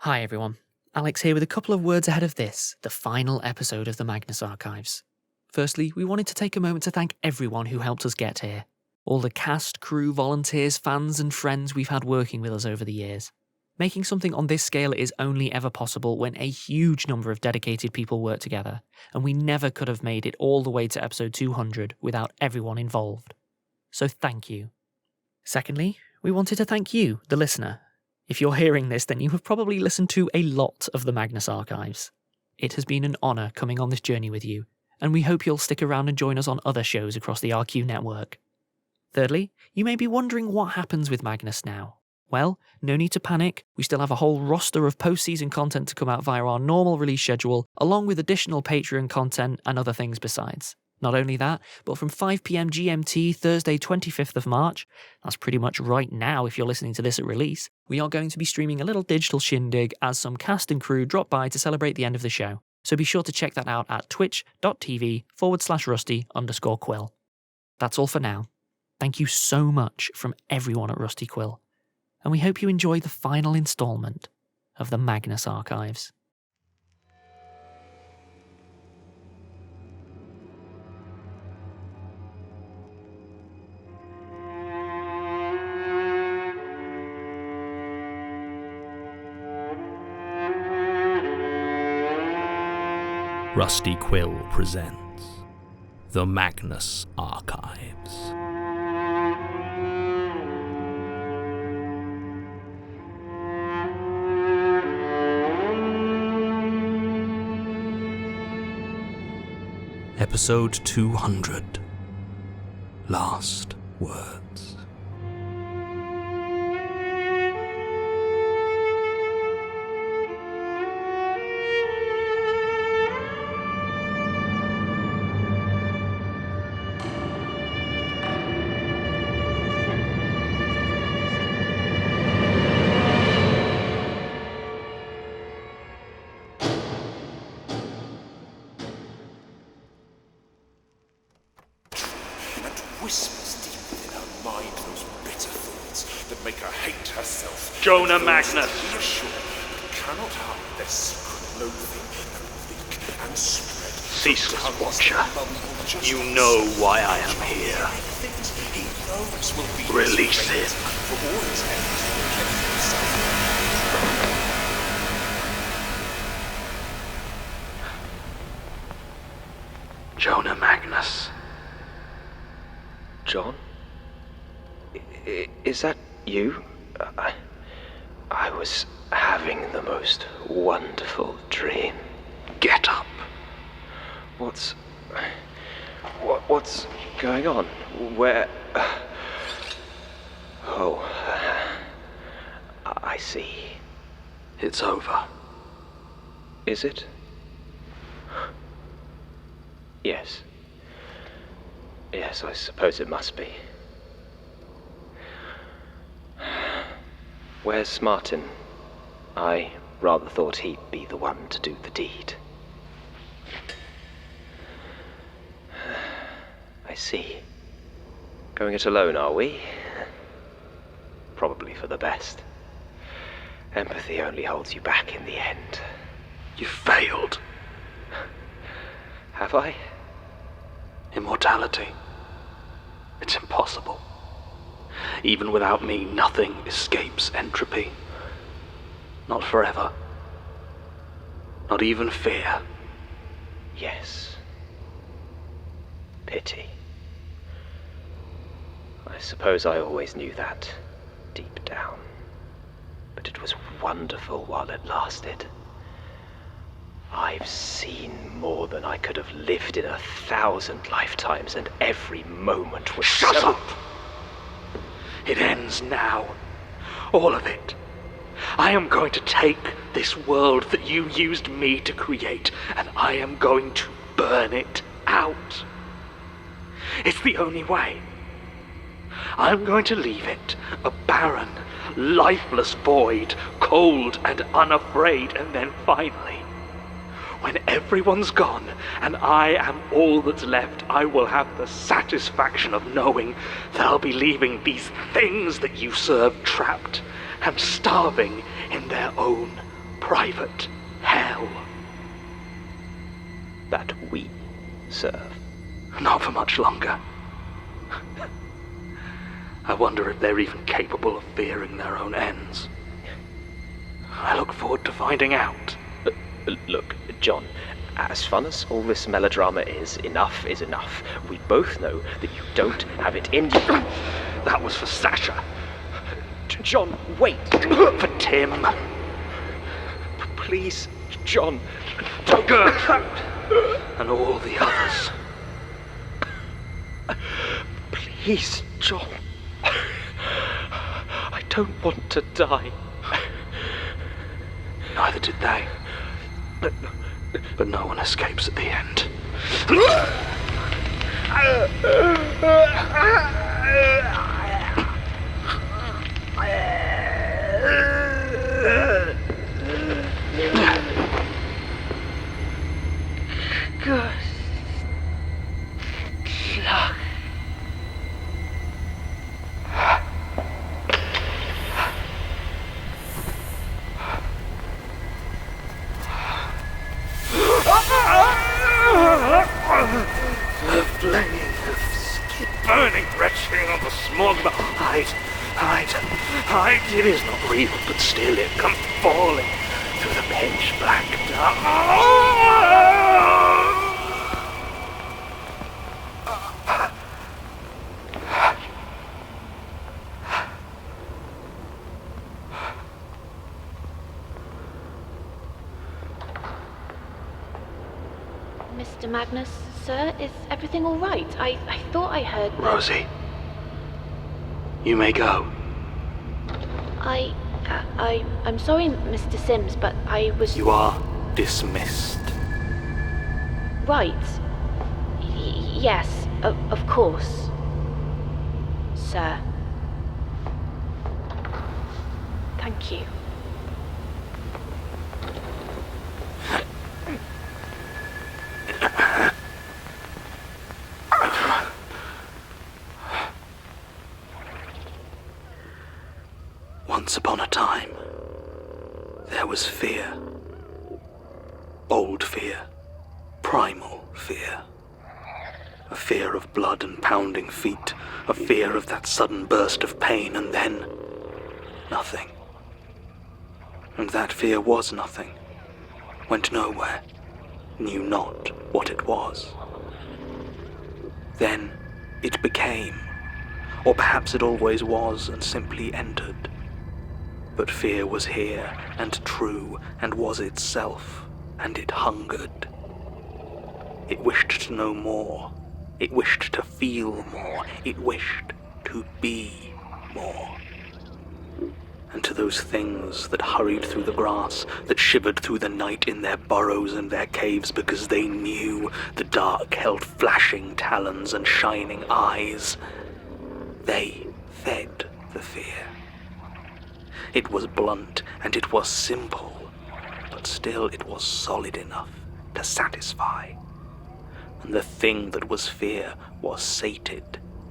Hi everyone, Alex here with a couple of words ahead of this, the final episode of the Magnus Archives. Firstly, we wanted to take a moment to thank everyone who helped us get here. All the cast, crew, volunteers, fans and friends we've had working with us over the years. Making something on this scale is only ever possible when a huge number of dedicated people work together, and we never could have made it all the way to episode 200 without everyone involved. So thank you. Secondly, we wanted to thank you, the listener. If you're hearing this, then you have probably listened to a lot of the Magnus Archives. It has been an honour coming on this journey with you, and we hope you'll stick around and join us on other shows across the RQ network. Thirdly, you may be wondering what happens with Magnus now. Well, no need to panic, we still have a whole roster of post-season content to come out via our normal release schedule, along with additional Patreon content and other things besides. Not only that, but from 5pm GMT Thursday 25th of March, that's pretty much right now if you're listening to this at release, we are going to be streaming a little digital shindig as some cast and crew drop by to celebrate the end of the show. So be sure to check that out at twitch.tv/Rusty_Quill. That's all for now. Thank you so much from everyone at Rusty Quill, and we hope you enjoy the final instalment of the Magnus Archives. Rusty Quill presents The Magnus Archives. Episode 200. Last Words. Whispers deep within her mind those bitter thoughts that make her hate herself. Jonah Magnus! Reassured, but cannot hide their secret loathing that leak and spread. Ceaseless watcher, you know why I am here. Things he knows will be Release his him. fate. For all his efforts to protect himself. Jonah Magnus. John? Is that you? I was having the most wonderful dream. Get up. What's going on? Where? Oh, I see. It's over. Is it? Yes. Yes, I suppose it must be. Where's Martin? I rather thought he'd be the one to do the deed. I see. Going it alone, are we? Probably for the best. Empathy only holds you back in the end. You failed. Have I? Immortality. It's impossible. Even without me, nothing escapes entropy. Not forever. Not even fear. Yes. Pity. I suppose I always knew that, deep down. But it was wonderful while it lasted. I've seen more than I could have lived in 1,000 lifetimes, and every moment was Shut so... up! It ends now. All of it. I am going to take this world that you used me to create, and I am going to burn it out. It's the only way. I'm going to leave it a barren, lifeless void, cold and unafraid, and then finally, when everyone's gone and I am all that's left, I will have the satisfaction of knowing that I'll be leaving these things that you serve trapped and starving in their own private hell. That we serve. Not for much longer. I wonder if they're even capable of fearing their own ends. I look forward to finding out. Look, John, as fun as all this melodrama is enough. We both know that you don't have it in you. That was for Sasha. John, wait! For Tim. Please, John, For Gertrude. And all the others. please, John. I don't want to die. Neither did they. But no one escapes at the end. Good luck. The flame, the skin burning, retching on the smog. But hide. It is not real, but still it comes falling through the pitch black dark. Mr. Magnus, sir, is everything all right? I thought I heard that... Rosie, you may go. I'm sorry, Mr. Sims, but I was... You are dismissed. Right. Yes, of course. Sir. Thank you. Once upon a time, there was fear. Old fear. Primal fear. A fear of blood and pounding feet. A fear of that sudden burst of pain, and then... nothing. And that fear was nothing. Went nowhere. Knew not what it was. Then it became. Or perhaps it always was and simply entered. But fear was here, and true, and was itself, and it hungered. It wished to know more. It wished to feel more. It wished to be more. And to those things that hurried through the grass, that shivered through the night in their burrows and their caves because they knew the dark held flashing talons and shining eyes, they fed the fear. It was blunt and it was simple, but still it was solid enough to satisfy. And the thing that was fear was sated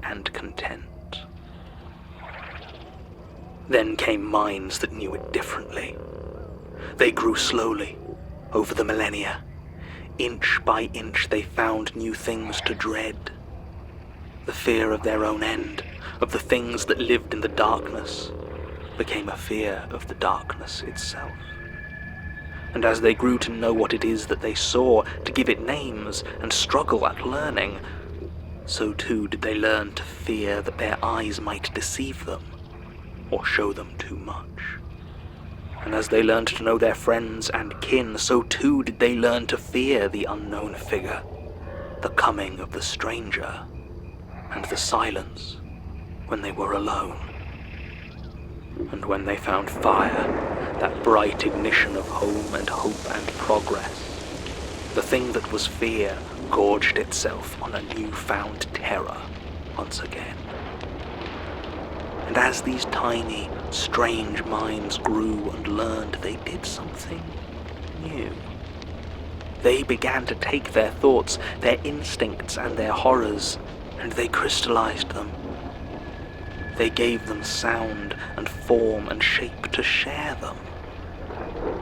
and content. Then came minds that knew it differently. They grew slowly, over the millennia. Inch by inch they found new things to dread. The fear of their own end, of the things that lived in the darkness, became a fear of the darkness itself. And as they grew to know what it is that they saw, to give it names and struggle at learning, so too did they learn to fear that their eyes might deceive them, or show them too much. And as they learned to know their friends and kin, so too did they learn to fear the unknown figure, the coming of the stranger, and the silence when they were alone. And when they found fire, that bright ignition of home and hope and progress, the thing that was fear gorged itself on a newfound terror once again. And as these tiny, strange minds grew and learned, they did something new. They began to take their thoughts, their instincts and their horrors, and they crystallized them. They gave them sound and form and shape to share them.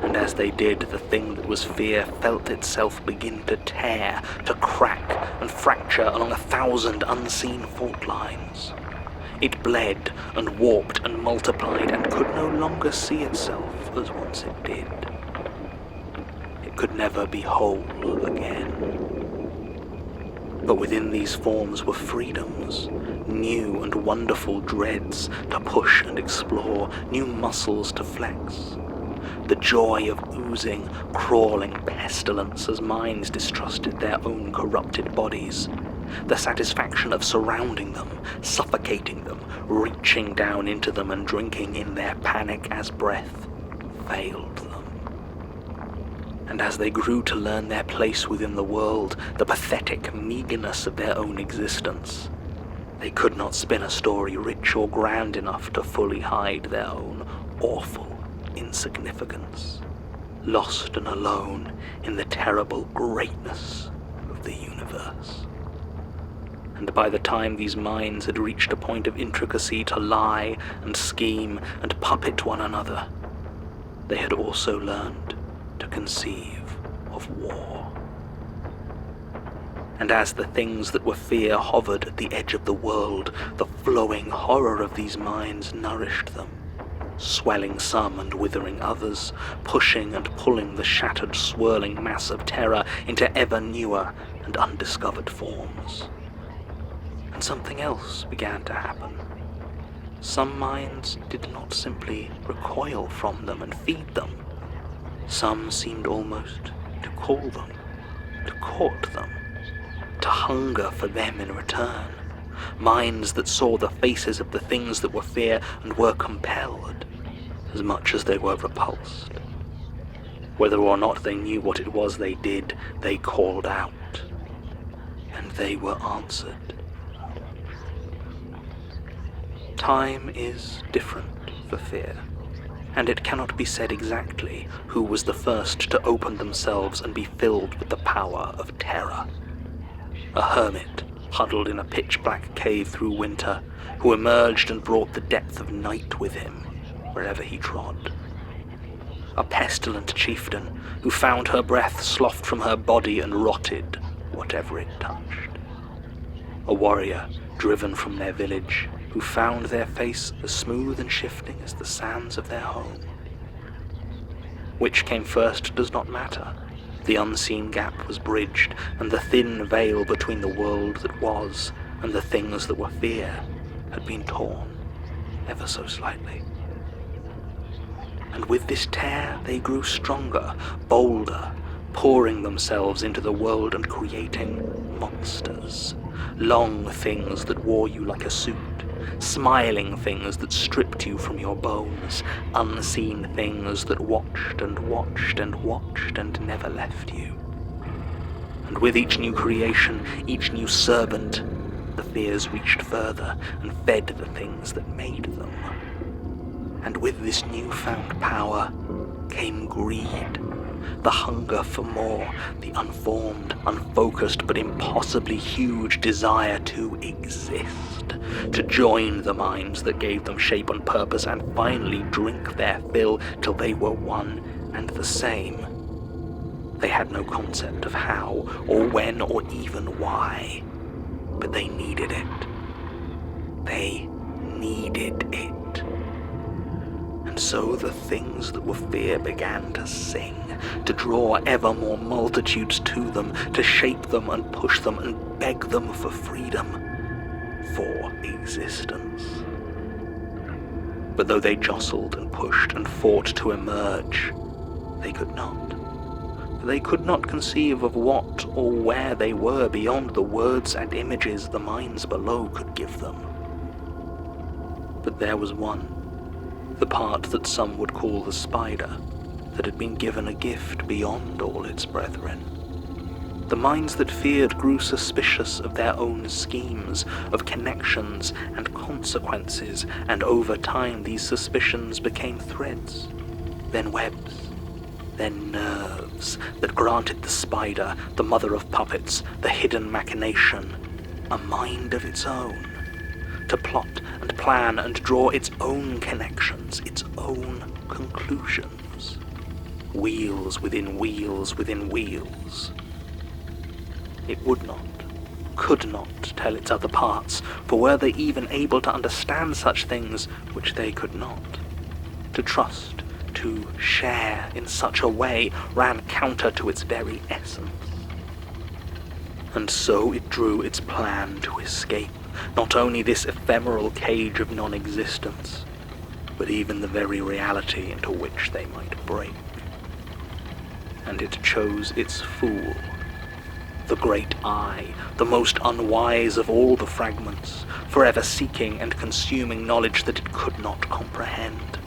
And as they did, the thing that was fear felt itself begin to tear, to crack and fracture along 1,000 unseen fault lines. It bled and warped and multiplied and could no longer see itself as once it did. It could never be whole again. But within these forms were freedoms, new and wonderful dreads to push and explore, new muscles to flex. The joy of oozing, crawling pestilence as minds distrusted their own corrupted bodies. The satisfaction of surrounding them, suffocating them, reaching down into them and drinking in their panic as breath failed them. And as they grew to learn their place within the world, the pathetic meagerness of their own existence, they could not spin a story rich or grand enough to fully hide their own awful insignificance, lost and alone in the terrible greatness of the universe. And by the time these minds had reached a point of intricacy to lie and scheme and puppet one another, they had also learned to conceive of war. And as the things that were fear hovered at the edge of the world, the flowing horror of these minds nourished them, swelling some and withering others, pushing and pulling the shattered, swirling mass of terror into ever newer and undiscovered forms. And something else began to happen. Some minds did not simply recoil from them and feed them. Some seemed almost to call them, to court them, to hunger for them in return. Minds that saw the faces of the things that were fear and were compelled, as much as they were repulsed. Whether or not they knew what it was they did, they called out, and they were answered. Time is different for fear, and it cannot be said exactly who was the first to open themselves and be filled with the power of terror. A hermit, huddled in a pitch-black cave through winter, who emerged and brought the depth of night with him wherever he trod. A pestilent chieftain, who found her breath sloughed from her body and rotted whatever it touched. A warrior, driven from their village, who found their face as smooth and shifting as the sands of their home. Which came first does not matter. The unseen gap was bridged, and the thin veil between the world that was and the things that were fear had been torn, ever so slightly. And with this tear they grew stronger, bolder, pouring themselves into the world and creating monsters. Long things that wore you like a suit, smiling things that stripped you from your bones, unseen things that watched and watched and watched and never left you. And with each new creation, each new servant, the fears reached further and fed the things that made them. And with this newfound power came greed, the hunger for more, the unformed, unfocused, but impossibly huge desire to exist, to join the minds that gave them shape and purpose and finally drink their fill till they were one and the same. They had no concept of how, or when, or even why, but they needed it. They needed it. And so the things that were fear began to sing, to draw ever more multitudes to them, to shape them and push them and beg them for freedom, for existence. But though they jostled and pushed and fought to emerge, they could not. They could not conceive of what or where they were beyond the words and images the minds below could give them. But there was one, the part that some would call the spider, that had been given a gift beyond all its brethren. The minds that feared grew suspicious of their own schemes, of connections and consequences, and over time these suspicions became threads, then webs, then nerves that granted the spider, the mother of puppets, the hidden machination, a mind of its own, to plot and plan and draw its own connections, its own conclusions. wheels within wheels within wheels. It would not, could not tell its other parts, for were they even able to understand such things which they could not? To trust, to share in such a way ran counter to its very essence. And so it drew its plan to escape not only this ephemeral cage of non-existence, but even the very reality into which they might break. And it chose its fool, the great I, the most unwise of all the fragments, forever seeking and consuming knowledge that it could not comprehend.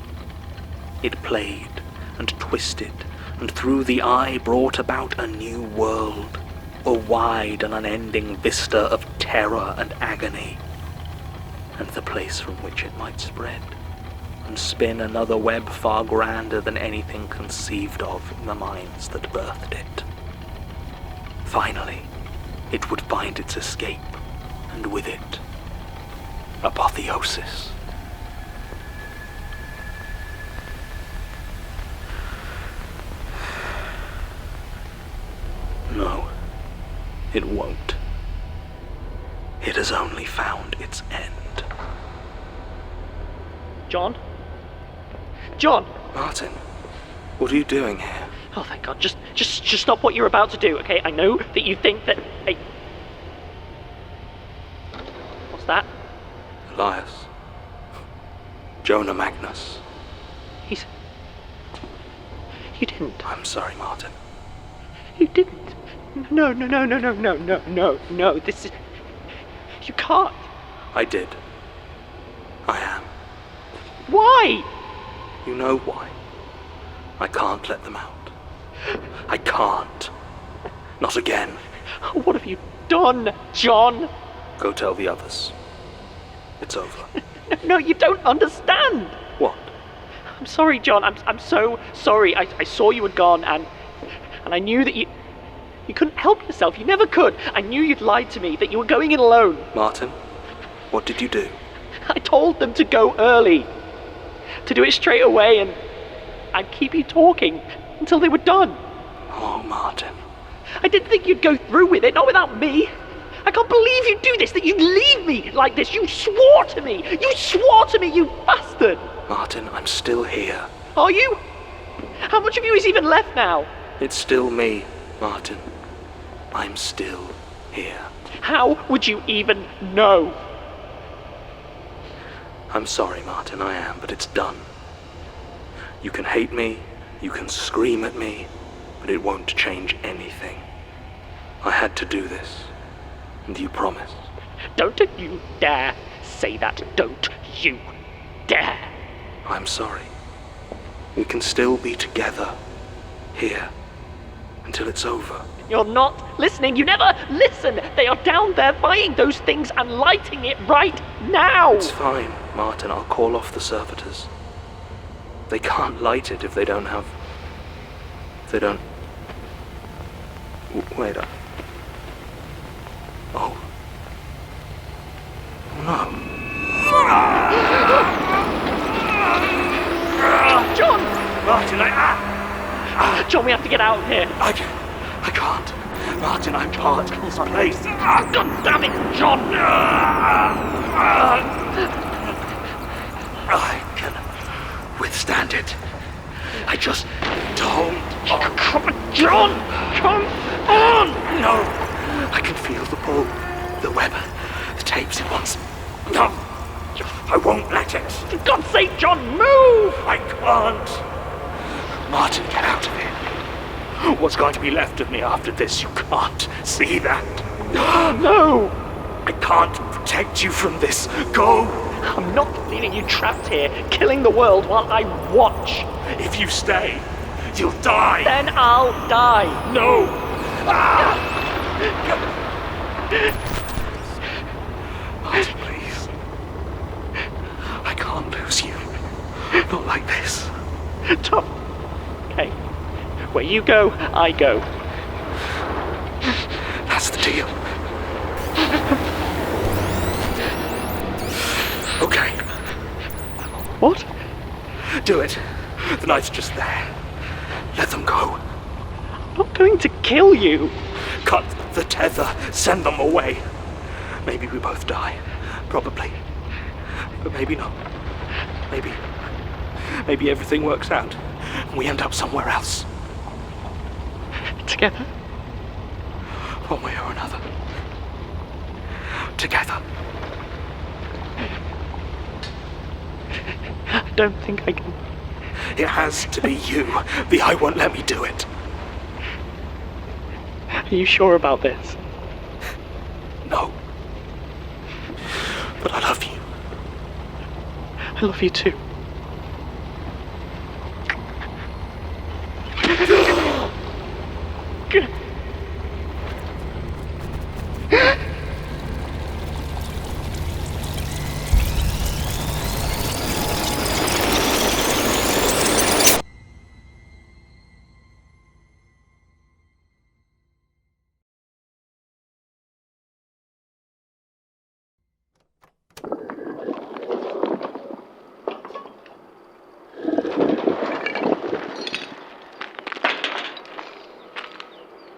It played and twisted, and through the eye brought about a new world, a wide and unending vista of terror and agony, and the place from which it might spread, and spin another web far grander than anything conceived of in the minds that birthed it. Finally, it would find its escape, and with it, apotheosis. No, it won't. It has only found its end. John? John! Martin, what are you doing here? Oh, thank God. Just stop what you're about to do, okay? I know that you think that... Hey. What's that? Elias. Jonah Magnus. He's... You didn't. I'm sorry, Martin. You didn't. No. This is... You can't. I did. I am. Why? You know why. I can't let them out. I can't. Not again. What have you done, John? Go tell the others. It's over. No, you don't understand. What? I'm sorry, John. I'm so sorry. I saw you had gone, and I knew that you couldn't help yourself. You never could. I knew you'd lied to me, that you were going in alone. Martin, what did you do? I told them to go early. To do it straight away, and I'd keep you talking until they were done. Oh, Martin. I didn't think you'd go through with it, not without me. I can't believe you'd do this, that you'd leave me like this. You swore to me. You swore to me, you bastard. Martin, I'm still here. Are you? How much of you is even left now? It's still me, Martin. I'm still here. How would you even know? I'm sorry, Martin, I am, but it's done. You can hate me, you can scream at me, but it won't change anything. I had to do this, and you promised. Don't you dare say that. Don't you dare. I'm sorry. We can still be together, here, until it's over. You're not listening. You never listen. They are down there buying those things and lighting it right now. It's fine, Martin. I'll call off the servitors. They can't light it if they don't have... If they don't... Wait up. Oh. No. John! Martin, John, we have to get out of here. I can't. Martin, I'm part of this place. God damn it, John! I can withstand it. I just don't. Come on, John! Come on! No. I can feel the pull, the web, the tapes it wants. No. I won't let it. For God's sake, John, move! I can't. Martin, get out of here. What's going to be left of me after this? You can't see that. No! I can't protect you from this. Go! I'm not leaving you trapped here, killing the world while I watch. If you stay, you'll die. Then I'll die. No! Martin, please. I can't lose you. Not like this. Tom. Okay. Where you go, I go. That's the deal. Okay. What? Do it. The knight's just there. Let them go. I'm not going to kill you. Cut the tether. Send them away. Maybe we both die. Probably. But maybe not. Maybe everything works out. And we end up somewhere else. Together? One way or another. Together. I don't think I can. It has to be you. The eye won't let me do it. Are you sure about this? No. But I love you. I love you too.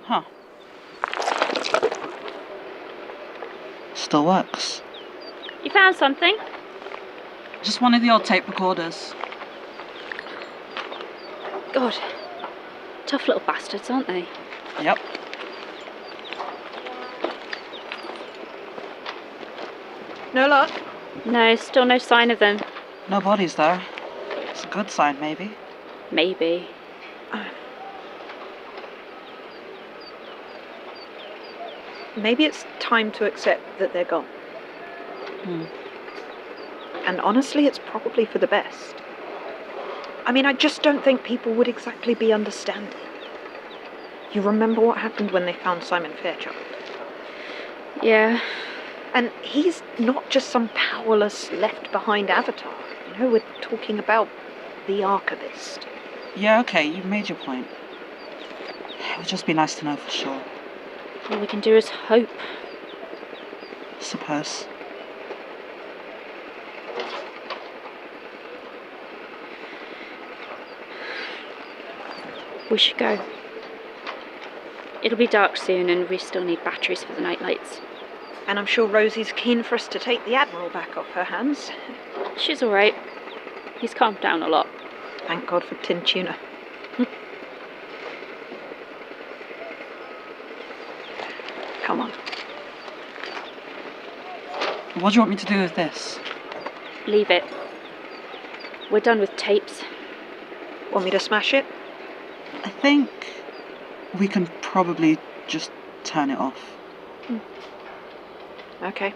Huh. Still works. You found something? Just one of the old tape recorders. God. Tough little bastards, aren't they? Yep. No luck? No, still no sign of them. No bodies though. It's a good sign, maybe. Maybe. Maybe it's time to accept that they're gone. And honestly, it's probably for the best. I mean, I just don't think people would exactly be understanding. You remember what happened when they found Simon Fairchild? Yeah. And he's not just some powerless, left-behind avatar. You know, we're talking about the Archivist. Yeah, okay, you've made your point. It would just be nice to know for sure. All we can do is hope. Suppose. We should go. It'll be dark soon and we still need batteries for the night lights. And I'm sure Rosie's keen for us to take the Admiral back off her hands. She's alright. He's calmed down a lot. Thank God for tin tuna. Come on. What do you want me to do with this? Leave it. We're done with tapes. Want me to smash it? I think we can probably just turn it off. Okay.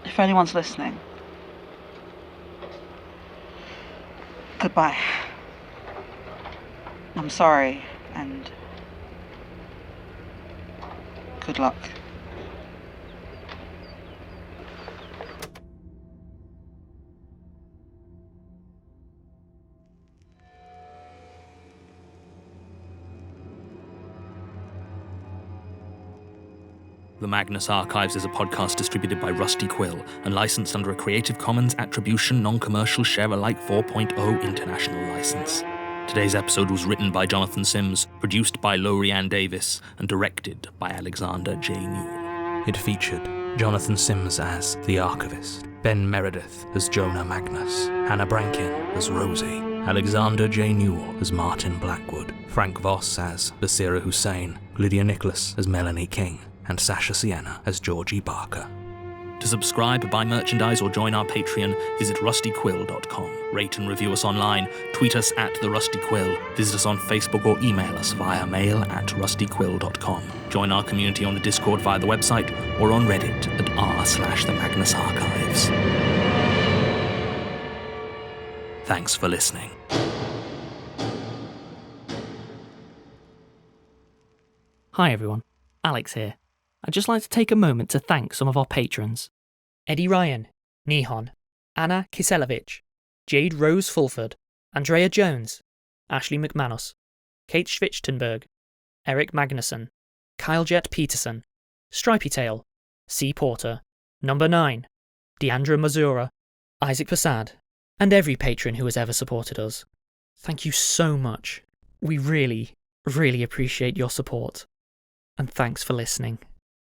If anyone's listening, goodbye. I'm sorry, and good luck. The Magnus Archives is a podcast distributed by Rusty Quill and licensed under a Creative Commons Attribution Non-Commercial Share-alike 4.0 international license. Today's episode was written by Jonathan Sims, produced by Lorianne Davis, and directed by Alexander J. Newell. It featured Jonathan Sims as the Archivist, Ben Meredith as Jonah Magnus, Hannah Brankin as Rosie, Alexander J. Newell as Martin Blackwood, Frank Voss as Basira Hussain, Lydia Nicholas as Melanie King, and Sasha Sienna as Georgie Barker. To subscribe, buy merchandise, or join our Patreon, visit rustyquill.com. Rate and review us online, tweet us at The Rusty Quill, visit us on Facebook or email us via mail@rustyquill.com. Join our community on the Discord via the website or on Reddit at r/The Magnus Archives. Thanks for listening. Hi everyone, Alex here. I'd just like to take a moment to thank some of our patrons. Eddie Ryan, Nihon, Anna Kiselevich, Jade Rose Fulford, Andrea Jones, Ashley McManus, Kate Schwichtenberg, Eric Magnuson, Kyle Jet Peterson, Stripey Tail, C. Porter, Number 9, Deandra Mazura, Isaac Passad, and every patron who has ever supported us. Thank you so much. We really, really appreciate your support. And thanks for listening.